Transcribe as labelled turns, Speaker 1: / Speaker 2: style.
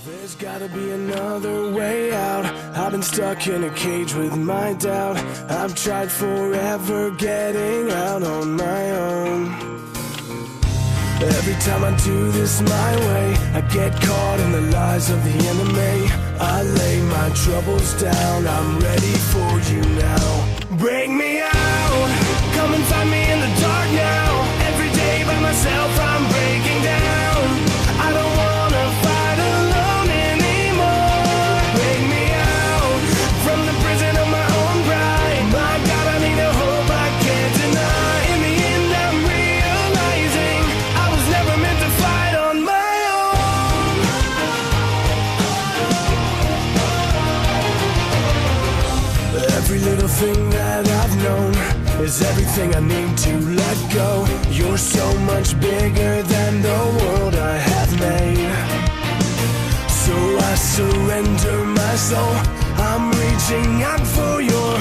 Speaker 1: There's gotta be another way out. I've been stuck in a cage with my doubt. I've tried forever getting out on my own. Every time I do this my way, I get caught in the lies of the enemy. I lay my troubles down, I'm ready for you now. Bring me out, come and find me in the dark now. Every day by myself I'm breaking down. I don't wanna fight alone anymore. Bring me out from the prison of my own pride. My God, I need a hope I can't deny. In the end I'm realizing I was never meant to fight on my own. Every little thing that I've known is everything I need to let go. You're so much bigger than the world I have made. So I surrender my soul. I'm reaching out for your